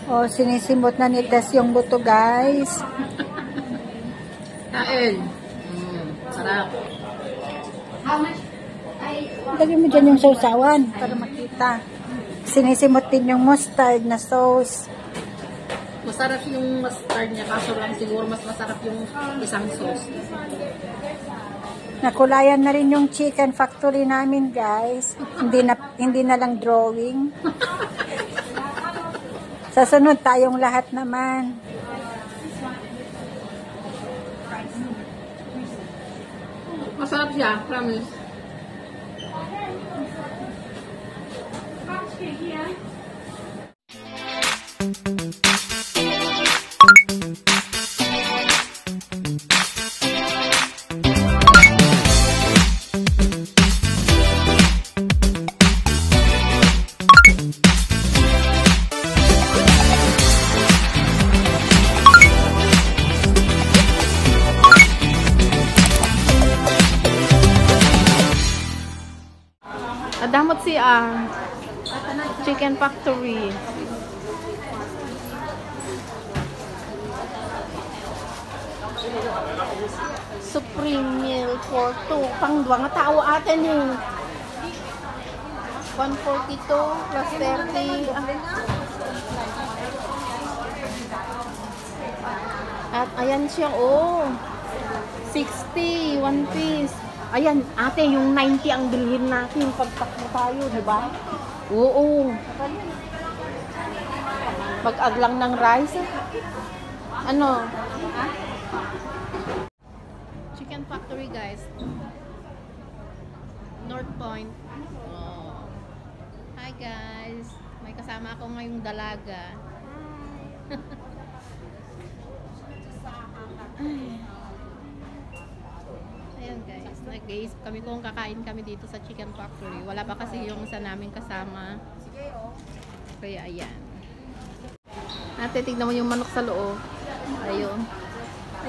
Oh, sinisimot na ni Tess yung buto, guys. Kain. Sarap. Lagyan mo dyan yung sausawan para makita. Sinisimot din yung mustard na sauce. Masarap yung mustard niya, kaso lang siguro mas masarap yung isang sauce. Nakulayan na rin yung chicken factory namin, guys. Hindi na lang drawing. Sa sunod, tayong lahat naman. Masarap siya, promise. Adamot si Chicken Factory. Supreme meal for 2. Pang 2 nga tao atin eh. 142 plus 30. At ayan siya, oh. 60, 1 piece. Ayan, ate, yung 90 ang bilhin natin pagtakbo tayo, di ba? Oo. Mag-ag lang ng rice. Ano? Chicken Factory, guys. North Point. Oh. Hi, guys. May kasama ako ngayong dalaga. Ayan, guys. Nag-iisip kami kung kakain kami dito sa Chicken Factory. Wala pa kasi yung isa namin kasama. Kaya, ayan. Ate, tignan mo yung manok sa loob. Ayun.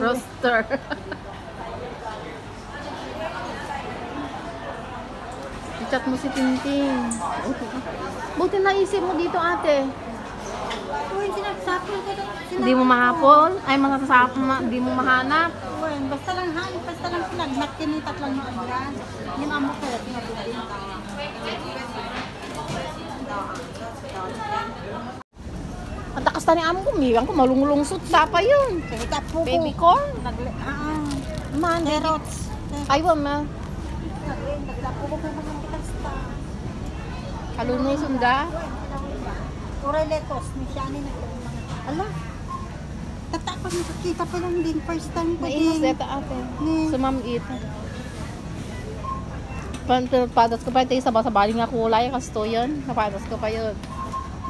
Roaster. I-chat mo si Tintin. Buti naisip mo dito, ate. Hindi mo mahapon? Ay, hindi mo mahanap? Basta lang sinagmat kinitat lang yung agyan. Yung amo ko, tinatubig. Ang takas na ni amo ko, miyang ko malungulungsot sa pa yun. Baby corn? Man, Carrots. Aywa, ma. Kalunay sunda. Uray letos, ni Shani na. Ala. Tatakot nakakita pa lang din. First time ko din. Mainos dito ate. Sumamit. Padas ko pa ito sa baling nga kulay. Kasto yun. Napadas ko pa yun.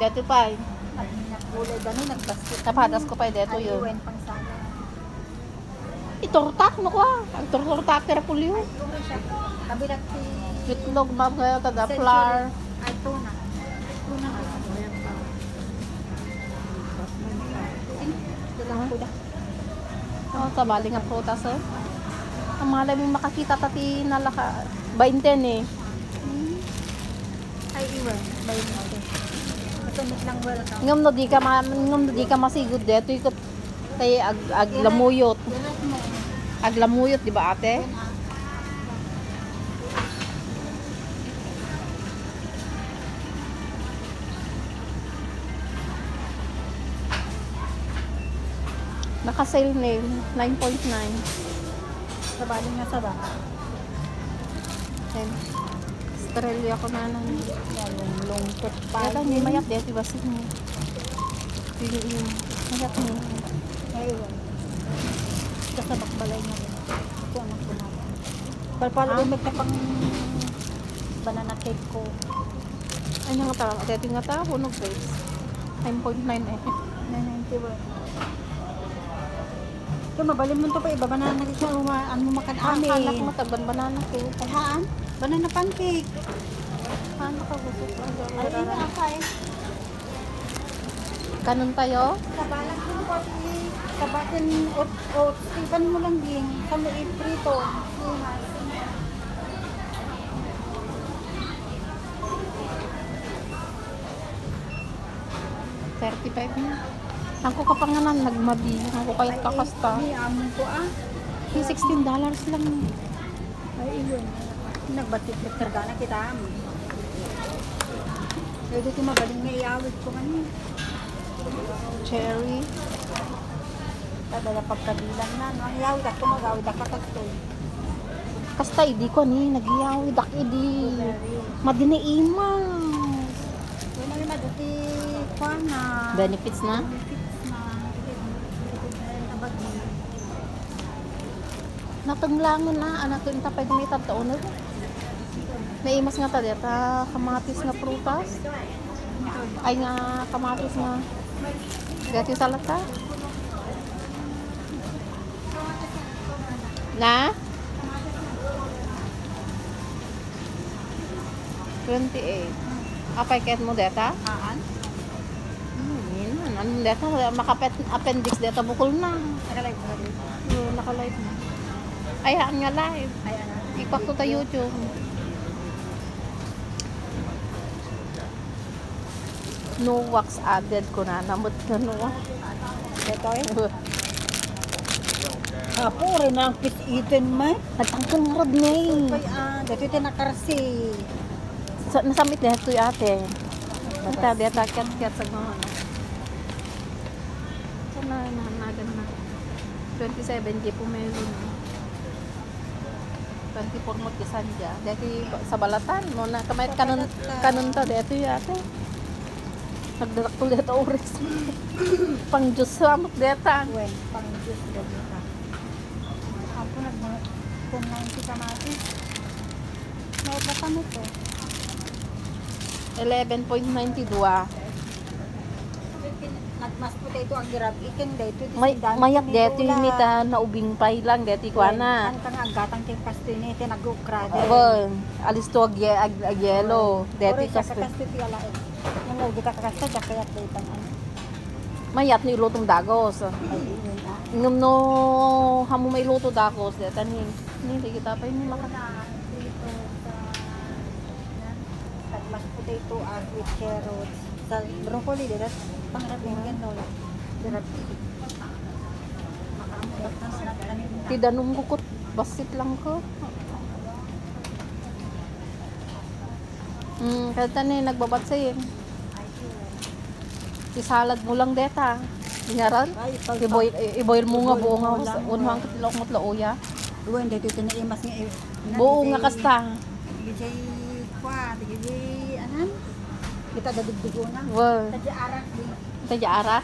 Dito pa. Kulay gano'n, nagbasket. Napadas ko pa dito yun. Aliwen pang sana. Itortak no ko. Ang tortak tira pulyo. Kabilat si... Itlog ma'am kayo. Tada flour. Ay, tuna. Tuna. Oh, sa baling nga prutas eh. Ang malay mong makakita tati nalaka 20 eh. Ay, iwan. Bayan natin. Matumit lang wala ka. Ngam no di ka masigod dito ikot tay aglamuyot. Aglamuyot di ba ate? Naka-sale na 9.9. Sa baling nga sa ba? Australia ko na nang Yung longkot pa. kaya ni mayat dito ba sin mo? Yung mayat mo. Ay, iwan. Kasabak balay nga rin. Ito anak ko na. Palpalo umit na pang banana cake ko. Ay nga ta, dito nga ta hunog guys. 9.9 eh. 991. Ito, mabalin mo ito pa iba. Banana rin siya. Ano mo makan amin. Akala ko matagban banana cake. Haan? Banana pancake. Ano ka gusto ko? Ay, hindi ako eh. Kanon tayo? Kabalan ko po. Kabalan oats. Iban mo lang din. Kami iprito. 35 na. Ako kapanganan, nagmabi. Ako kahit kakasta. Ay, amon ko Yung $16 lang. Ay, yun. Nagbatik na kargana kita amin. Pwede ko magaling na iawit ko kanina. Cherry. Tadala pagkabilang na. Ang iawit ako, mag-awit ako kastoy. Kasta, hindi ko ni. Nag-iawid ako, hindi. Madinaimas. Yung mga maduti ko na. Benefits na? Benefits na. Nabagi. Natanglangan na. Anak ko yung tapay kung may taon na. Naimas nga tayo. Kamatis na prutas. Ay nga, kamatis na. Gati salata. Na? 28. Apay kahit mo deta? Haan? Yun. Ano deta? Makapet appendix deta bukol na. Nakalive ka rin. Naka-live na. Ayaan nga live. Ay, ano? Ipak to sa YouTube. No wax added ko na. Namot ka no. Ito eh. Apo rin ang pit-eaten man. Nagtangkang nga rod niya eh. Ay, dito ito nakarsi. Nasamit na ito yung ate. Nagta deta kat-kat sa mga ano. Sana nanagan na. 27 di po meron. 24 mo kisan dya. Dati sa balatan mo na kamay kanon ta dito yung ate. Nagdaraktul dito oras. Pang juice ramot deta. Wen, pang juice dito ka. Apo nag-1090 kamatis. Naubatan mo to. 11.92. Nagmas potato ang girab. Ikin dito. Mayak dito yung nita na ubing pay lang dito ko na. Ang kang agatang ting kasto ni tinag-ukrade. Abo, alis to ag yellow. Dito Kasi kasi kasto ti ala. Yung lagi ka kakasto kaya dito ano. mayat ni lutong dagos. Ay, yun Ingam no hamo may luto dagos dito ni kita pa ni maka. Dito sa nagmas potato with carrots. Sa broccoli dito pangarap yung ganon. Dirap. Ti danum kukut basit lang ko. Kaya ni nagbabat sa'yo. Isalad mo lang deta. Ingaran? I-boil mo nga buo nga sa unhang katilok mo tlaoya. Duwen dito tinaimas nga Buo nga kasta. Dijay kwa, dijay anan. Kita dadigdigo na. Wow. Tadya arak di. Tadya ara.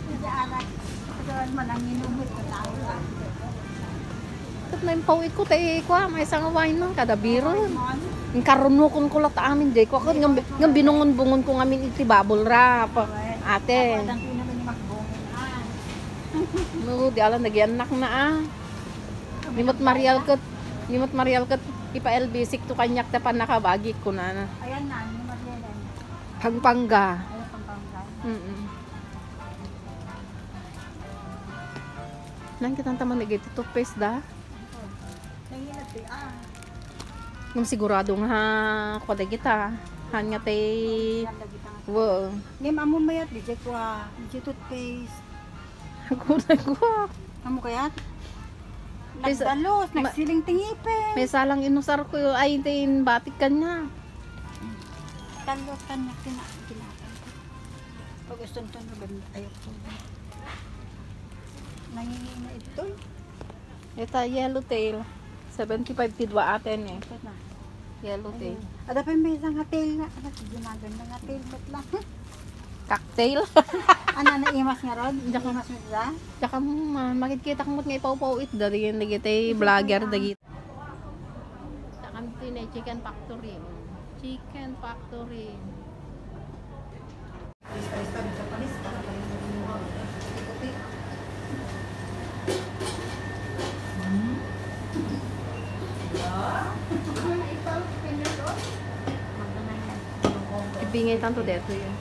Tadya arak. Kawan man ang minumot ka tao. Kat na yung pawit ko tayo kwa. May isang wine nun. Kada biro. Yung karunukon ko lang ta amin day. Kwa nga binungon-bungon ko ngamin iti bubble wrap. Ate. Padang ko naman yung magbongin. No, di alam nagyanak na Nimot Marial kat ipa LB6 to kanyak ta pan nakabagi ko na. Ayan na, yung maglelan. Pangpangga. Ayan pampangga. Nang kitang taman nagiti toothpaste da. Nanginat eh, Ngam sigurado nga kwada kita. Han nga tay Yan lagi tanga. wow. Ngayon, amo mayat, dijay kwa. Dijay toothpaste. Ako. Amo kayat? Is- Nagdalos, nagsiling tingipin. May salang inusar ko ay tin batik kanya. Dalos kanya kinatan. Pag gusto nito ayok ko. Nangingi na ito. Ita yellow tail. 75 tidwa atin eh. Ito na. Yellow tail. Ada pa may isang hotel na. Ano, ginagan ng hotel. Ba't lang? Cocktail. Ano, naimas nga ron? Hindi ko mas nila. Tsaka makikita kang nga ipaw-paw it dari yung nagitay vlogger dagit. Tsaka tinay chicken factory. Chicken factory. Ibingay tanto dito yun.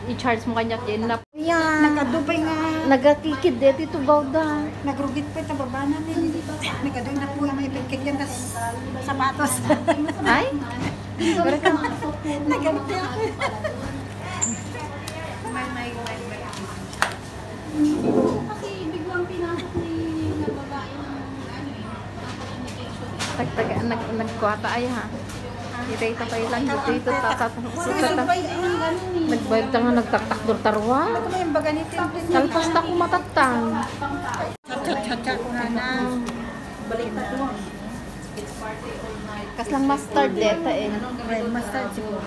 I-charge mo kanya din na Nakadupay nga. nagatikid dito ito bawda. Nagrugit pa ito baba natin. Nakadoy na po yung may pagkit yan. Tas sapatos. Ay? Nag ganti ako. Kasi biglang pinasok ni na babae ng communication. Tagtagaan, nagkwata ay ha. Kita pa ilang dito nagbayad ta nga nagtaktak tarwa. Ito mo yung baga ni Tintin. Talpas ta ko matatang. Chat-chat ko na. Balik na to. Kaslang mustard deta eh. Red mustard siguro.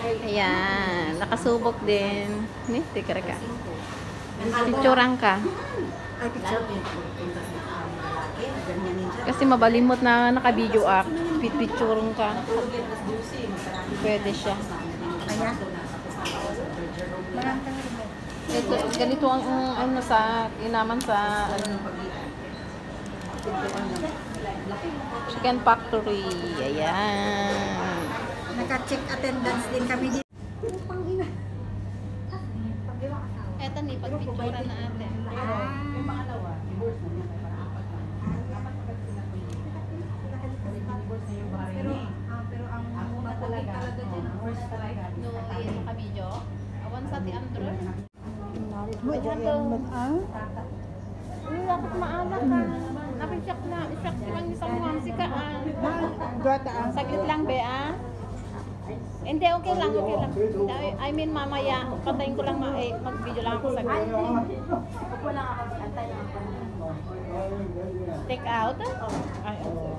Ayan, nakasubok din. Ni, tikara ka. Picturean ka. Ay, picture. Kasi mabalimot na naka-video act. Picturean ka. Pwede siya. Ayan. Marang kang rin. Ito, ganito ang ano sa inaman sa ano, Chicken Factory. Ayan. Naka-check attendance din kami dito. Eto ni pagpicturean na ate. Pero ang talaga No, yan naka-video. Awan sa ti Android. mo yan Uy, dapat maalat ka. Nakisak na. Isak ko lang isang mamsi ka. Gata ang Saglit lang, be, ah. Hindi, okay lang, okay lang. I mean, mamaya, patayin ko lang, mag-video lang ako saglit. Take out? Ay, okay.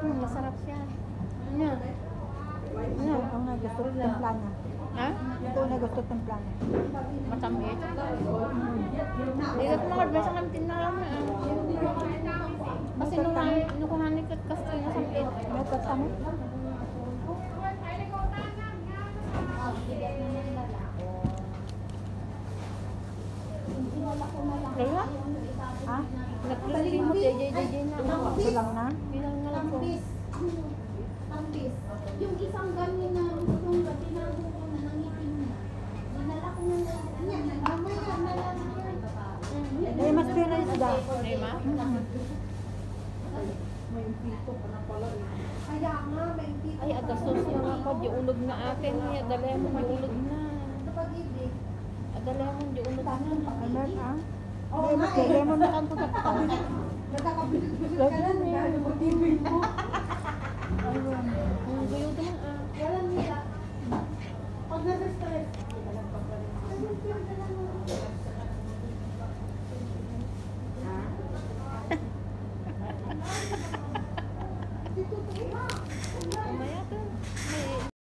Masarap siya. Ano? Ano? ang nagusto ng plana. Ha? Ito nagusto ng plana. Matamis. Ikat mga besa ng tinaram na. Kasi nung kuhanikot kasi nasakit. May kasama. Kaya? Ha? Nagpilimot, JJ na. Ito lang na. Bilang na lang po. Yung isang ganin na yung gabi na ko na nangitin na. Dinala ko na niya. Mamaya na lang yan. Eh, mas pira isda. Ay, ma? Kaya nga, may tito. Ay, agasos yung ako. Di ulog na atin. Ay, adalay mo, di ulog na. Pag-ibig. Adalay mo, di ulog na. Ano ha? Eh, mas lemon na kanto sa pagkakas. Nagkakabilis ka na.